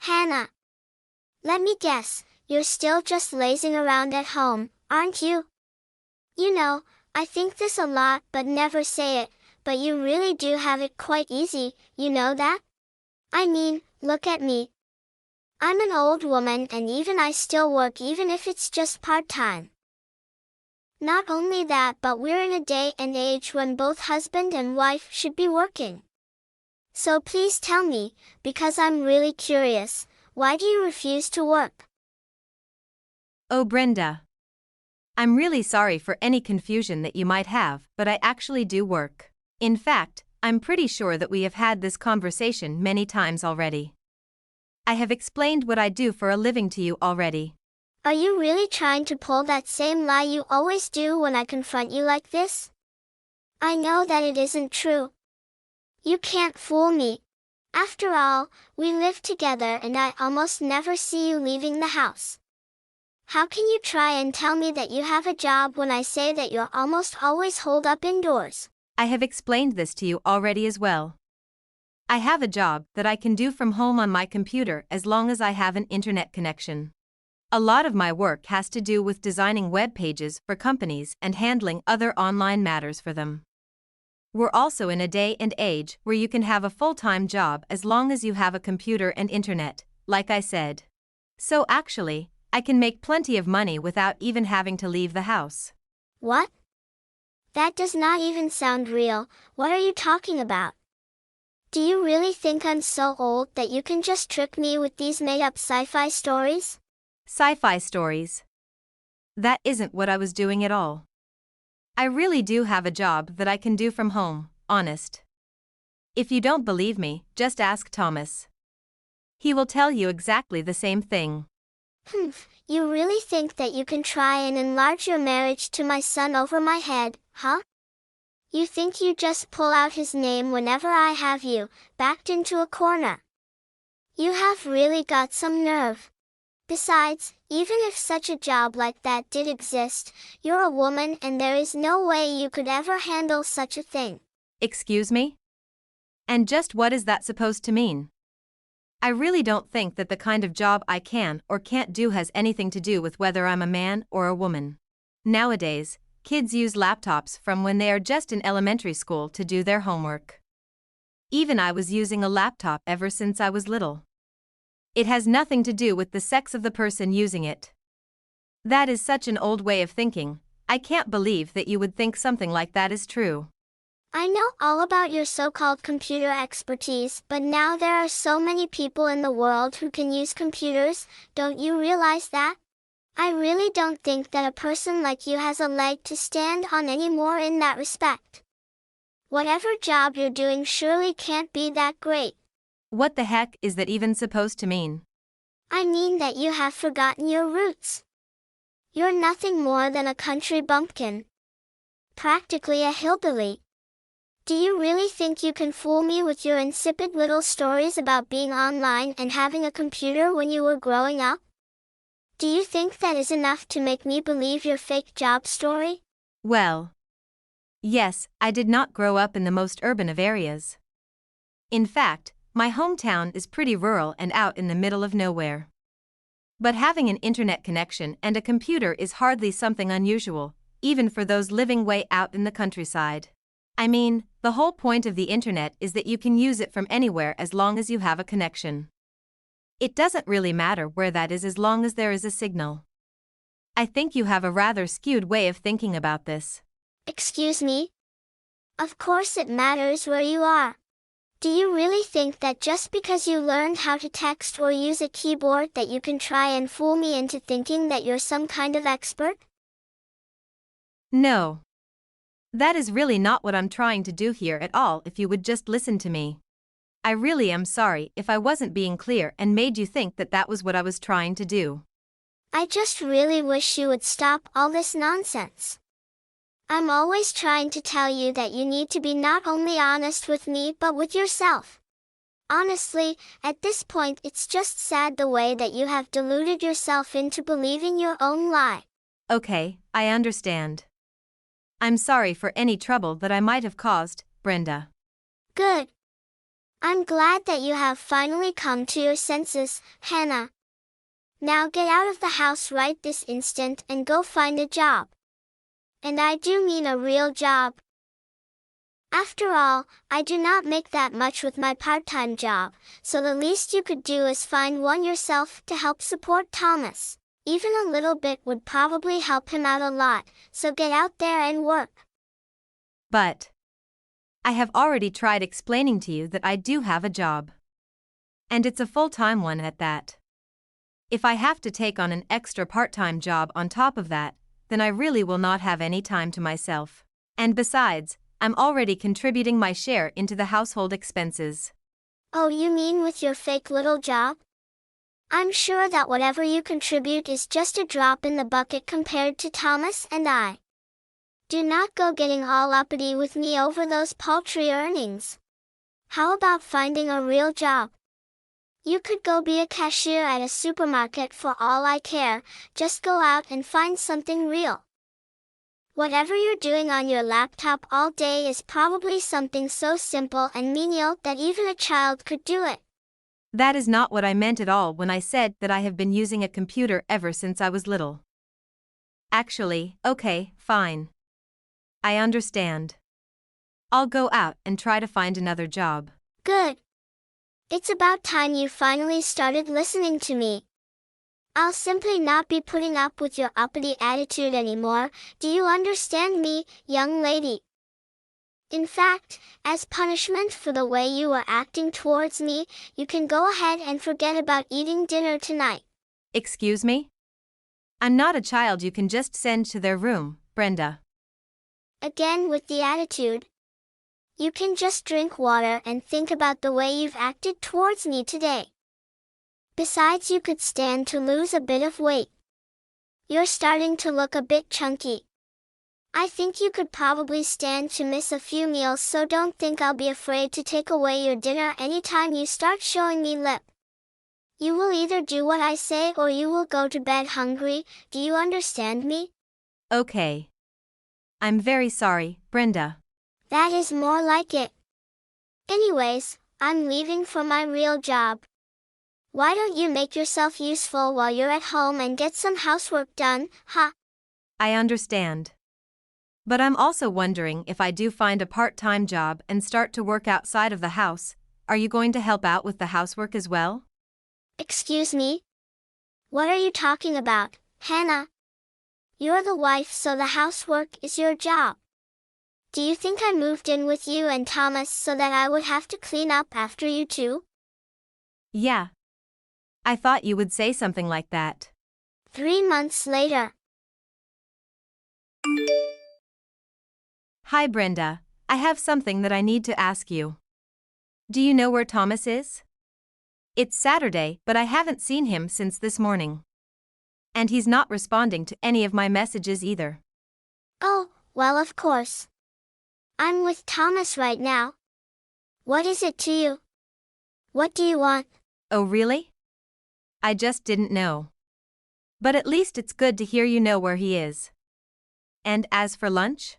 Hannah, let me guess, you're still just lazing around at home, aren't you? You know, I think this a lot but never say it, but you really do have it quite easy, you know that? I mean, look at me. I'm an old woman and even I still work even if it's just part-time. Not only that, but we're in a day and age when both husband and wife should be working. So please tell me, because I'm really curious, why do you refuse to work? Oh, Brenda. I'm really sorry for any confusion that you might have, but I actually do work. In fact, I'm pretty sure that we have had this conversation many times already. I have explained what I do for a living to you already. Are you really trying to pull that same lie you always do when I confront you like this? I know that it isn't true. You can't fool me. After all, we live together and I almost never see you leaving the house. How can you try and tell me that you have a job when I say that you're almost always holed up indoors? I have explained this to you already as well. I have a job that I can do from home on my computer as long as I have an internet connection. A lot of my work has to do with designing web pages for companies and handling other online matters for them. We're also in a day and age where you can have a full-time job as long as you have a computer and internet, like I said. So actually, I can make plenty of money without even having to leave the house. What? That does not even sound real. What are you talking about? Do you really think I'm so old that you can just trick me with these made-up sci-fi stories? Sci-fi stories. That isn't what I was doing at all. I really do have a job that I can do from home, honest. If you don't believe me, just ask Thomas. He will tell you exactly the same thing. You really think that you can try and enlarge your marriage to my son over my head, huh? You think you just pull out his name whenever I have you backed into a corner. You have really got some nerve. Besides, even if such a job like that did exist, you're a woman and there is no way you could ever handle such a thing. Excuse me? And just what is that supposed to mean? I really don't think that the kind of job I can or can't do has anything to do with whether I'm a man or a woman. Nowadays, kids use laptops from when they are just in elementary school to do their homework. Even I was using a laptop ever since I was little. It has nothing to do with the sex of the person using it. That is such an old way of thinking. I can't believe that you would think something like that is true. I know all about your so-called computer expertise, but now there are so many people in the world who can use computers, don't you realize that? I really don't think that a person like you has a leg to stand on anymore in that respect. Whatever job you're doing surely can't be that great. What the heck is that even supposed to mean? I mean that you have forgotten your roots. You're nothing more than a country bumpkin. Practically a hillbilly. Do you really think you can fool me with your insipid little stories about being online and having a computer when you were growing up? Do you think that is enough to make me believe your fake job story? Well, yes, I did not grow up in the most urban of areas. In fact, my hometown is pretty rural and out in the middle of nowhere. But having an internet connection and a computer is hardly something unusual, even for those living way out in the countryside. I mean, the whole point of the internet is that you can use it from anywhere as long as you have a connection. It doesn't really matter where that is as long as there is a signal. I think you have a rather skewed way of thinking about this. Excuse me? Of course it matters where you are. Do you really think that just because you learned how to text or use a keyboard that you can try and fool me into thinking that you're some kind of expert? No. That is really not what I'm trying to do here at all if you would just listen to me. I really am sorry if I wasn't being clear and made you think that that was what I was trying to do. I just really wish you would stop all this nonsense. I'm always trying to tell you that you need to be not only honest with me but with yourself. Honestly, at this point it's just sad the way that you have deluded yourself into believing your own lie. Okay, I understand. I'm sorry for any trouble that I might have caused, Brenda. Good. I'm glad that you have finally come to your senses, Hannah. Now get out of the house right this instant and go find a job. And I do mean a real job. After all, I do not make that much with my part-time job, so the least you could do is find one yourself to help support Thomas. Even a little bit would probably help him out a lot, so get out there and work. But I have already tried explaining to you that I do have a job. And it's a full-time one at that. If I have to take on an extra part-time job on top of that, then I really will not have any time to myself. And besides, I'm already contributing my share into the household expenses. Oh, you mean with your fake little job? I'm sure that whatever you contribute is just a drop in the bucket compared to Thomas and I. Do not go getting all uppity with me over those paltry earnings. How about finding a real job? You could go be a cashier at a supermarket for all I care, just go out and find something real. Whatever you're doing on your laptop all day is probably something so simple and menial that even a child could do it. That is not what I meant at all when I said that I have been using a computer ever since I was little. Actually, okay, fine. I understand. I'll go out and try to find another job. Good. It's about time you finally started listening to me. I'll simply not be putting up with your uppity attitude anymore, do you understand me, young lady? In fact, as punishment for the way you were acting towards me, you can go ahead and forget about eating dinner tonight. Excuse me? I'm not a child you can just send to their room, Brenda. Again with the attitude. You can just drink water and think about the way you've acted towards me today. Besides, you could stand to lose a bit of weight. You're starting to look a bit chunky. I think you could probably stand to miss a few meals, so don't think I'll be afraid to take away your dinner anytime you start showing me lip. You will either do what I say or you will go to bed hungry, do you understand me? Okay. I'm very sorry, Brenda. That is more like it. Anyways, I'm leaving for my real job. Why don't you make yourself useful while you're at home and get some housework done, huh? I understand. But I'm also wondering, if I do find a part-time job and start to work outside of the house, are you going to help out with the housework as well? Excuse me? What are you talking about, Hannah? You're the wife, so the housework is your job. Do you think I moved in with you and Thomas so that I would have to clean up after you too? Yeah. I thought you would say something like that. 3 months later. Hi, Brenda. I have something that I need to ask you. Do you know where Thomas is? It's Saturday, but I haven't seen him since this morning. And he's not responding to any of my messages either. Oh, well, of course. I'm with Thomas right now. What is it to you? What do you want? Oh, really? I just didn't know. But at least it's good to hear you know where he is. And as for lunch?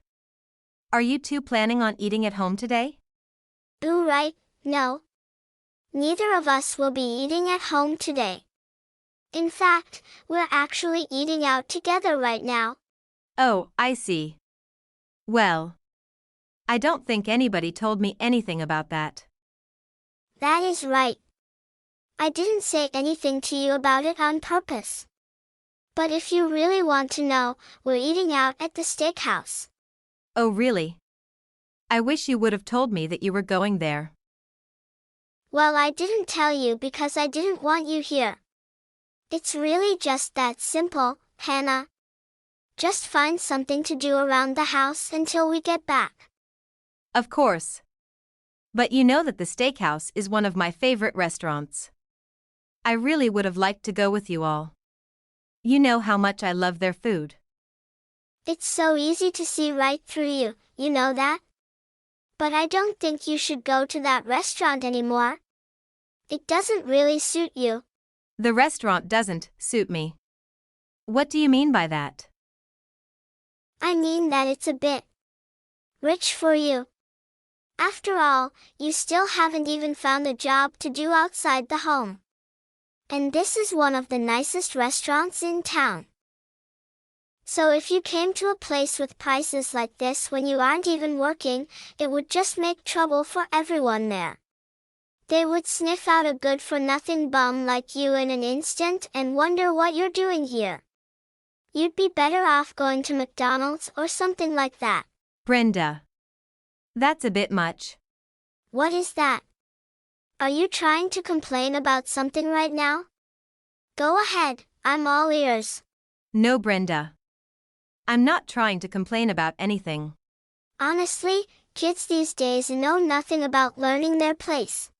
Are you two planning on eating at home today? Boo, right, no. Neither of us will be eating at home today. In fact, we're actually eating out together right now. Oh, I see. Well, I don't think anybody told me anything about that. That is right. I didn't say anything to you about it on purpose. But if you really want to know, we're eating out at the steakhouse. Oh, really? I wish you would have told me that you were going there. Well, I didn't tell you because I didn't want you here. It's really just that simple, Hannah. Just find something to do around the house until we get back. Of course. But you know that the steakhouse is one of my favorite restaurants. I really would have liked to go with you all. You know how much I love their food. It's so easy to see right through you, you know that? But I don't think you should go to that restaurant anymore. It doesn't really suit you. The restaurant doesn't suit me. What do you mean by that? I mean that it's a bit rich for you. After all, you still haven't even found a job to do outside the home. And this is one of the nicest restaurants in town. So if you came to a place with prices like this when you aren't even working, it would just make trouble for everyone there. They would sniff out a good-for-nothing bum like you in an instant and wonder what you're doing here. You'd be better off going to McDonald's or something like that. Brenda. That's a bit much. What is that? Are you trying to complain about something right now? Go ahead, I'm all ears. No, Brenda. I'm not trying to complain about anything. Honestly, kids these days know nothing about learning their place.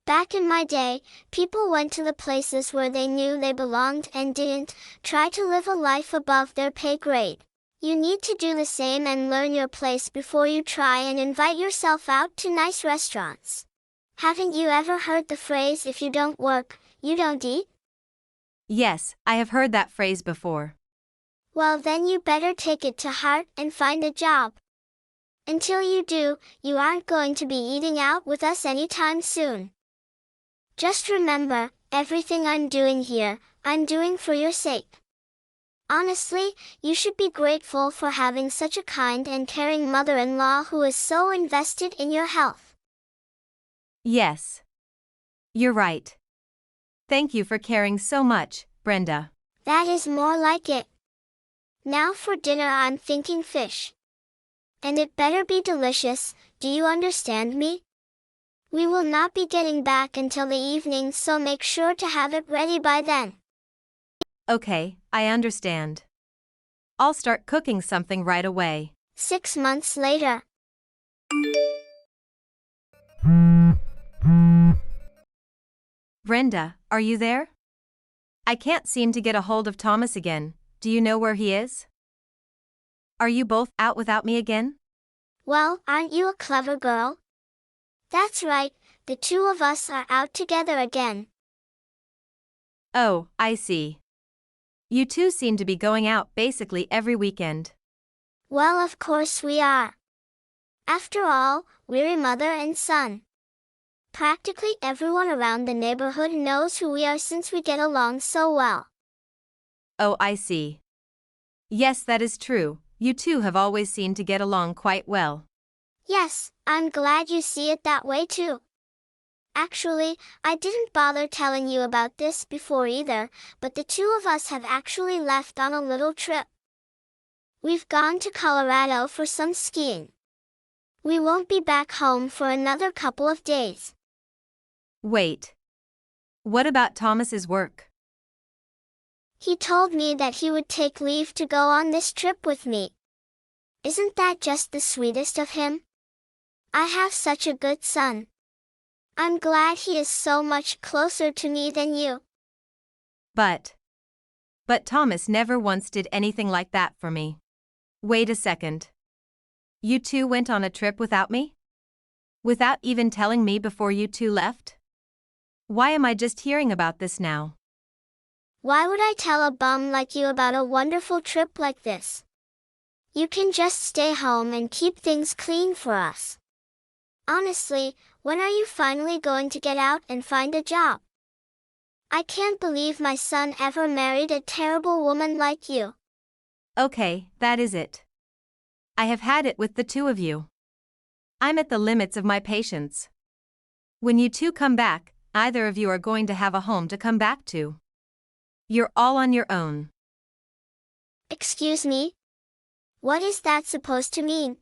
Back in my day, people went to the places where they knew they belonged and didn't try to live a life above their pay grade. You need to do the same and learn your place before you try and invite yourself out to nice restaurants. Haven't you ever heard the phrase, if you don't work, you don't eat? Yes, I have heard that phrase before. Well, then you better take it to heart and find a job. Until you do, you aren't going to be eating out with us anytime soon. Just remember, everything I'm doing here, I'm doing for your sake. Honestly, you should be grateful for having such a kind and caring mother-in-law who is so invested in your health. Yes. You're right. Thank you for caring so much, Brenda. That is more like it. Now for dinner I'm thinking fish. And it better be delicious, do you understand me? We will not be getting back until the evening, so make sure to have it ready by then. Okay, I understand. I'll start cooking something right away. 6 months later. Brenda, are you there? I can't seem to get a hold of Thomas again. Do you know where he is? Are you both out without me again? Well, aren't you a clever girl? That's right, the two of us are out together again. Oh, I see. You two seem to be going out basically every weekend. Well, of course we are. After all, we're a mother and son. Practically everyone around the neighborhood knows who we are since we get along so well. Oh, I see. Yes, that is true. You two have always seemed to get along quite well. Yes, I'm glad you see it that way too. Actually, I didn't bother telling you about this before either, but the two of us have actually left on a little trip. We've gone to Colorado for some skiing. We won't be back home for another couple of days. Wait. What about Thomas's work? He told me that he would take leave to go on this trip with me. Isn't that just the sweetest of him? I have such a good son. I'm glad he is so much closer to me than you. But Thomas never once did anything like that for me. Wait a second. You two went on a trip without me? Without even telling me before you two left? Why am I just hearing about this now? Why would I tell a bum like you about a wonderful trip like this? You can just stay home and keep things clean for us. Honestly, when are you finally going to get out and find a job? I can't believe my son ever married a terrible woman like you. Okay, that is it. I have had it with the two of you. I'm at the limits of my patience. When you two come back, either of you are going to have a home to come back to. You're all on your own. Excuse me? What is that supposed to mean?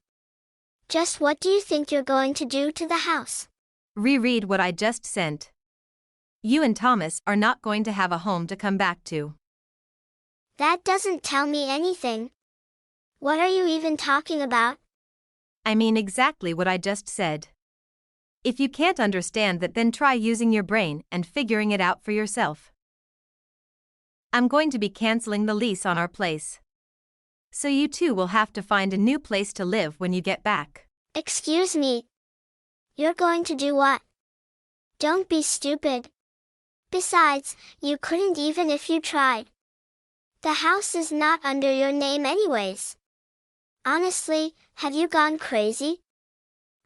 Just what do you think you're going to do to the house? Reread what I just sent. You and Thomas are not going to have a home to come back to. That doesn't tell me anything. What are you even talking about? I mean exactly what I just said. If you can't understand that, then try using your brain and figuring it out for yourself. I'm going to be canceling the lease on our place. So you two will have to find a new place to live when you get back. Excuse me. You're going to do what? Don't be stupid. Besides, you couldn't even if you tried. The house is not under your name anyways. Honestly, have you gone crazy?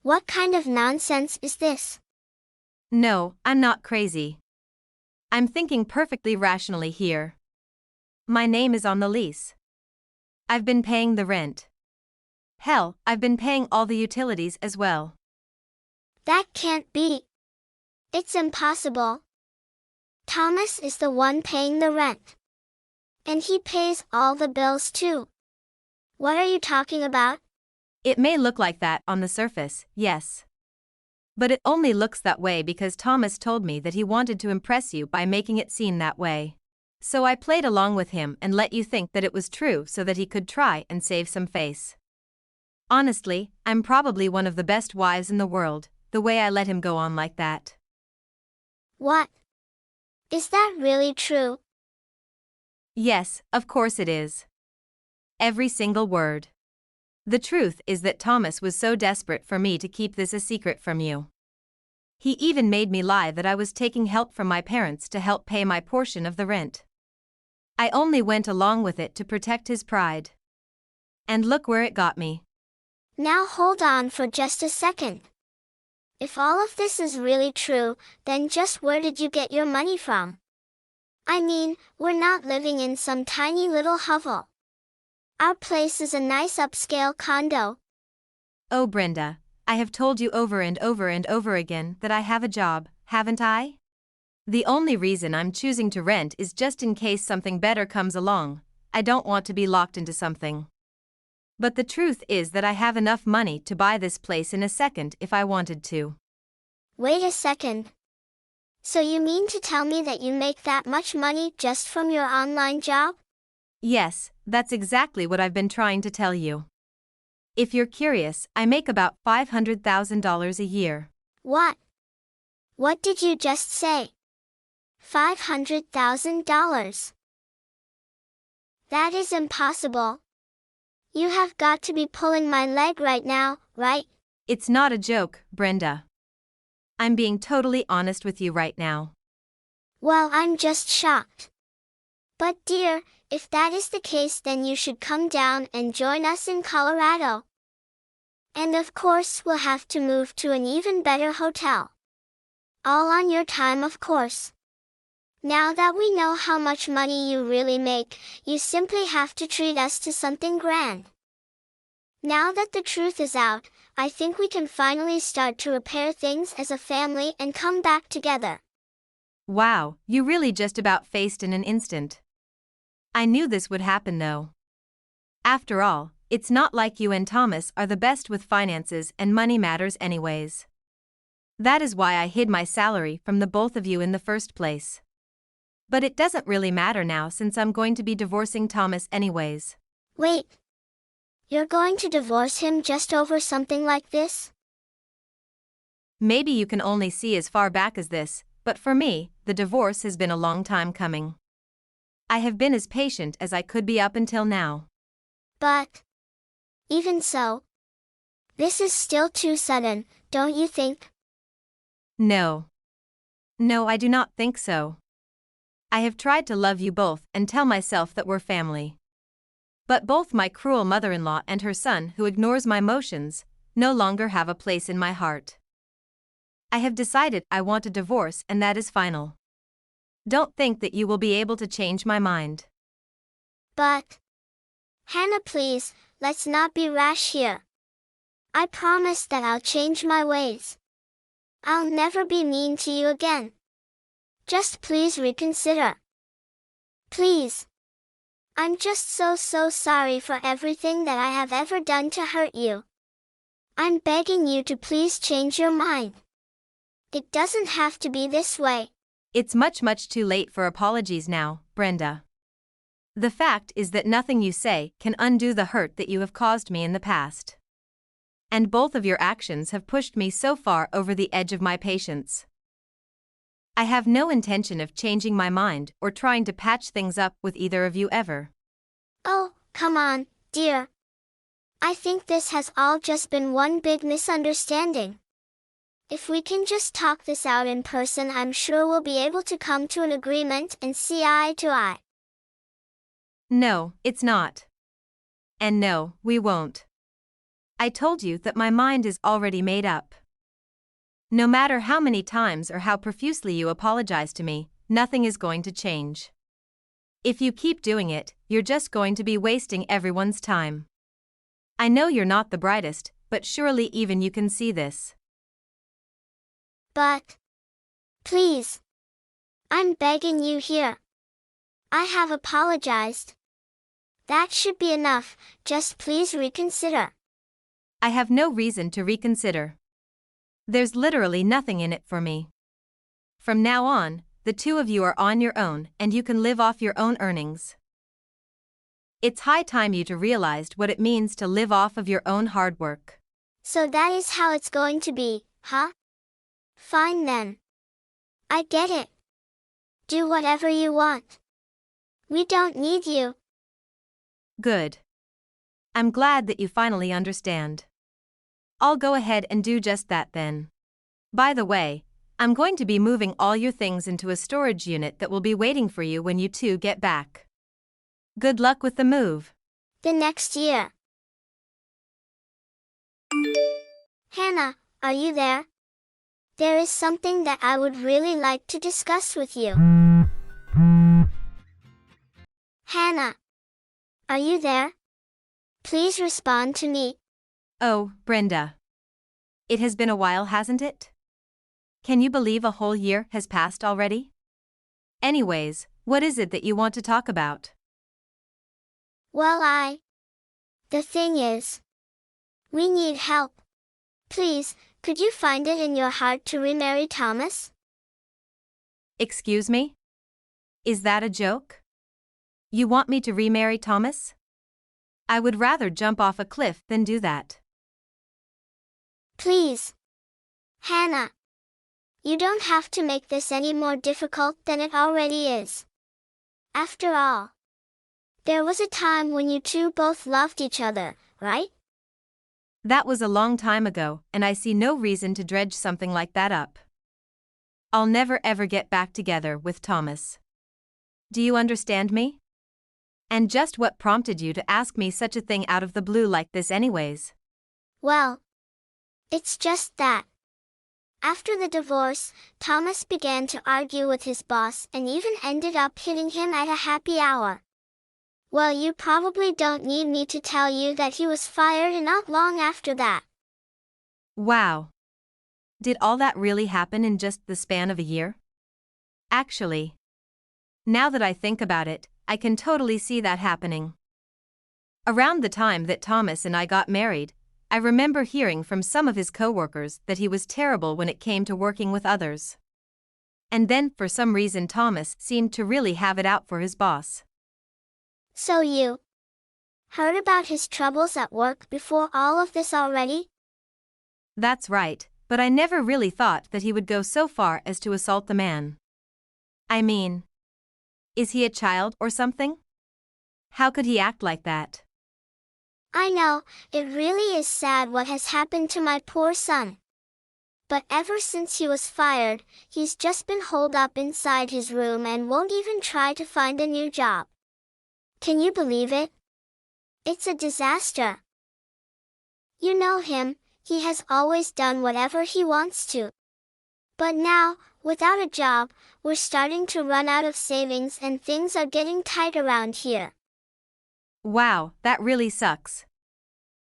What kind of nonsense is this? No, I'm not crazy. I'm thinking perfectly rationally here. My name is on the lease. I've been paying the rent. Hell, I've been paying all the utilities as well. That can't be. It's impossible. Thomas is the one paying the rent. And he pays all the bills too. What are you talking about? It may look like that on the surface, yes. But it only looks that way because Thomas told me that he wanted to impress you by making it seem that way. So I played along with him and let you think that it was true so that he could try and save some face. Honestly, I'm probably one of the best wives in the world, the way I let him go on like that. What? Is that really true? Yes, of course it is. Every single word. The truth is that Thomas was so desperate for me to keep this a secret from you. He even made me lie that I was taking help from my parents to help pay my portion of the rent. I only went along with it to protect his pride. And look where it got me. Now hold on for just a second. If all of this is really true, then just where did you get your money from? I mean, we're not living in some tiny little hovel. Our place is a nice upscale condo. Oh, Brenda, I have told you over and over and over again that I have a job, haven't I? The only reason I'm choosing to rent is just in case something better comes along. I don't want to be locked into something. But the truth is that I have enough money to buy this place in a second if I wanted to. Wait a second. So you mean to tell me that you make that much money just from your online job? Yes, that's exactly what I've been trying to tell you. If you're curious, I make about $500,000 a year. What? What did you just say? $500,000. That is impossible. You have got to be pulling my leg right now, right? It's not a joke, Brenda. I'm being totally honest with you right now. Well, I'm just shocked. But dear, if that is the case, then you should come down and join us in Colorado. And of course, we'll have to move to an even better hotel. All on your time, of course. Now that we know how much money you really make, you simply have to treat us to something grand. Now that the truth is out, I think we can finally start to repair things as a family and come back together. Wow, you really just about faced in an instant. I knew this would happen though. After all, it's not like you and Thomas are the best with finances and money matters anyways. That is why I hid my salary from the both of you in the first place. But it doesn't really matter now since I'm going to be divorcing Thomas anyways. Wait. You're going to divorce him just over something like this? Maybe you can only see as far back as this, but for me, the divorce has been a long time coming. I have been as patient as I could be up until now. But even so, this is still too sudden, don't you think? No. No, I do not think so. I have tried to love you both and tell myself that we're family. But both my cruel mother-in-law and her son, who ignores my emotions, no longer have a place in my heart. I have decided I want a divorce and that is final. Don't think that you will be able to change my mind. But Hannah, please, let's not be rash here. I promise that I'll change my ways. I'll never be mean to you again. Just please reconsider. Please. I'm just so sorry for everything that I have ever done to hurt you. I'm begging you to please change your mind. It doesn't have to be this way. It's much too late for apologies now, Brenda. The fact is that nothing you say can undo the hurt that you have caused me in the past. And both of your actions have pushed me so far over the edge of my patience. I have no intention of changing my mind or trying to patch things up with either of you ever. Oh, come on, dear. I think this has all just been one big misunderstanding. If we can just talk this out in person, I'm sure we'll be able to come to an agreement and see eye to eye. No, it's not. And no, we won't. I told you that my mind is already made up. No matter how many times or how profusely you apologize to me, nothing is going to change. If you keep doing it, you're just going to be wasting everyone's time. I know you're not the brightest, but surely even you can see this. But, please, I'm begging you here. I have apologized. That should be enough, just please reconsider. I have no reason to reconsider. There's literally nothing in it for me. From now on, the two of you are on your own and you can live off your own earnings. It's high time you to realized what it means to live off of your own hard work. So that is how it's going to be, huh? Fine then. I get it. Do whatever you want. We don't need you. Good. I'm glad that you finally understand. I'll go ahead and do just that then. By the way, I'm going to be moving all your things into a storage unit that will be waiting for you when you two get back. Good luck with the move. The next year. Hannah, are you there? There is something that I would really like to discuss with you. Hannah, are you there? Please respond to me. Oh, Brenda. It has been a while, hasn't it? Can you believe a whole year has passed already? Anyways, what is it that you want to talk about? Well, The thing is, we need help. Please, could you find it in your heart to remarry Thomas? Excuse me? Is that a joke? You want me to remarry Thomas? I would rather jump off a cliff than do that. Please. Hannah. You don't have to make this any more difficult than it already is. After all, there was a time when you two both loved each other, right? That was a long time ago, and I see no reason to dredge something like that up. I'll never ever get back together with Thomas. Do you understand me? And just what prompted you to ask me such a thing out of the blue like this anyways? Well, it's just that. After the divorce, Thomas began to argue with his boss and even ended up hitting him at a happy hour. Well, you probably don't need me to tell you that he was fired not long after that. Wow. Did all that really happen in just the span of a year? Actually, now that I think about it, I can totally see that happening. Around the time that Thomas and I got married, I remember hearing from some of his coworkers that he was terrible when it came to working with others. And then, for some reason, Thomas seemed to really have it out for his boss. So you heard about his troubles at work before all of this already? That's right, but I never really thought that he would go so far as to assault the man. I mean, is he a child or something? How could he act like that? I know, it really is sad what has happened to my poor son. But ever since he was fired, he's just been holed up inside his room and won't even try to find a new job. Can you believe it? It's a disaster. You know him, he has always done whatever he wants to. But now, without a job, we're starting to run out of savings and things are getting tight around here. Wow, that really sucks.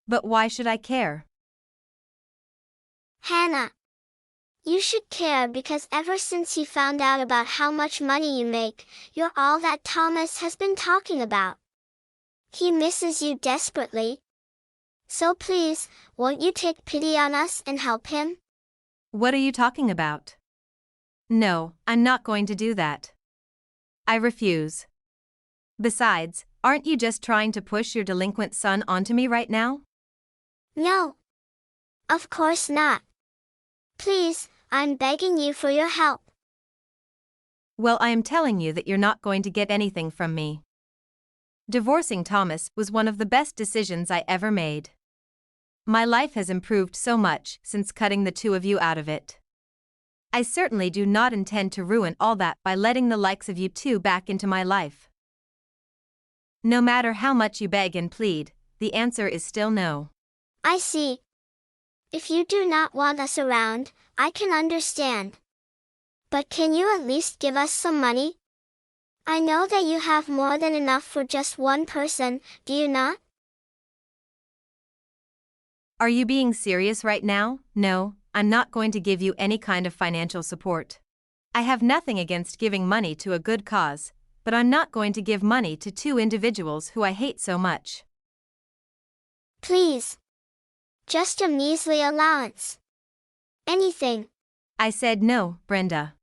But why should I care? Hannah, you should care because ever since he found out about how much money you make, you're all that Thomas has been talking about. He misses you desperately. So please, won't you take pity on us and help him? What are you talking about? No, I'm not going to do that. I refuse. Besides, aren't you just trying to push your delinquent son onto me right now? No. Of course not. Please, I'm begging you for your help. Well, I am telling you that you're not going to get anything from me. Divorcing Thomas was one of the best decisions I ever made. My life has improved so much since cutting the two of you out of it. I certainly do not intend to ruin all that by letting the likes of you two back into my life. No matter how much you beg and plead, the answer is still no. I see. If you do not want us around, I can understand. But can you at least give us some money? I know that you have more than enough for just one person, do you not? Are you being serious right now? No, I'm not going to give you any kind of financial support. I have nothing against giving money to a good cause, but I'm not going to give money to two individuals who I hate so much. Please. Just a measly allowance. Anything. I said no, Brenda.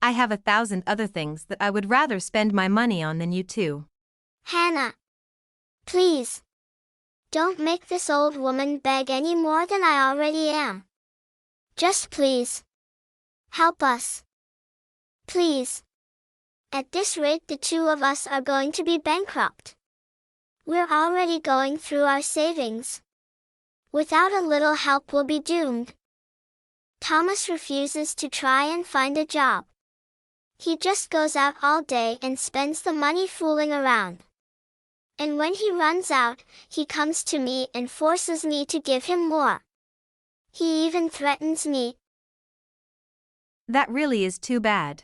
I have 1,000 other things that I would rather spend my money on than you two. Hannah. Please. Don't make this old woman beg any more than I already am. Just please. Help us. Please. At this rate, the two of us are going to be bankrupt. We're already going through our savings. Without a little help, we'll be doomed. Thomas refuses to try and find a job. He just goes out all day and spends the money fooling around. And when he runs out, he comes to me and forces me to give him more. He even threatens me. That really is too bad.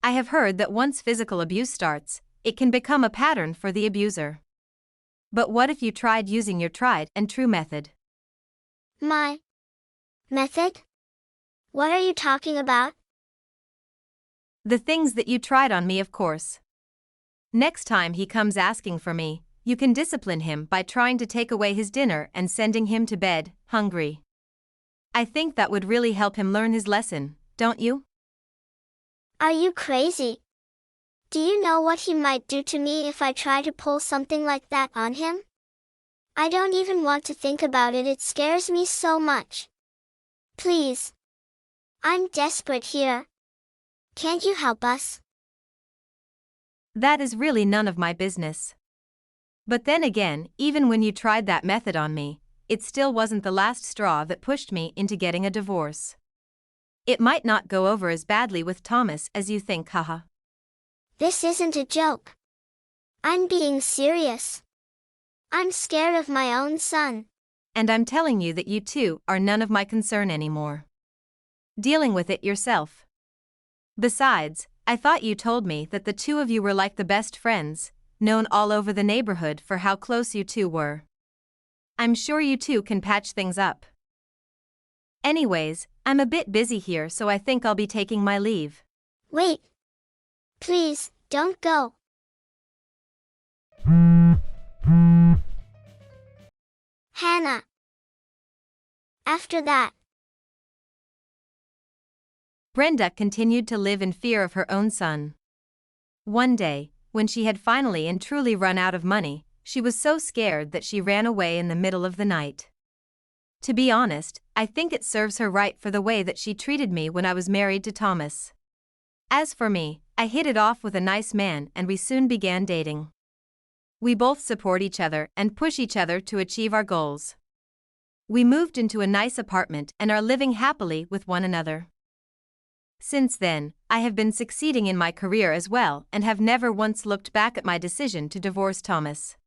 I have heard that once physical abuse starts, it can become a pattern for the abuser. But what if you tried using your tried and true method? My method? What are you talking about? The things that you tried on me, of course. Next time he comes asking for me, you can discipline him by trying to take away his dinner and sending him to bed, hungry. I think that would really help him learn his lesson, don't you? Are you crazy? Do you know what he might do to me if I try to pull something like that on him? I don't even want to think about it, it scares me so much. Please. I'm desperate here. Can't you help us? That is really none of my business. But then again, even when you tried that method on me, it still wasn't the last straw that pushed me into getting a divorce. It might not go over as badly with Thomas as you think, haha. This isn't a joke. I'm being serious. I'm scared of my own son. And I'm telling you that you two are none of my concern anymore. Dealing with it yourself. Besides, I thought you told me that the two of you were like the best friends, known all over the neighborhood for how close you two were. I'm sure you two can patch things up. Anyways, I'm a bit busy here, so I think I'll be taking my leave. Wait. Please, don't go. Hannah. After that, Brenda continued to live in fear of her own son. One day, when she had finally and truly run out of money, she was so scared that she ran away in the middle of the night. To be honest, I think it serves her right for the way that she treated me when I was married to Thomas. As for me, I hit it off with a nice man and we soon began dating. We both support each other and push each other to achieve our goals. We moved into a nice apartment and are living happily with one another. Since then, I have been succeeding in my career as well and have never once looked back at my decision to divorce Thomas.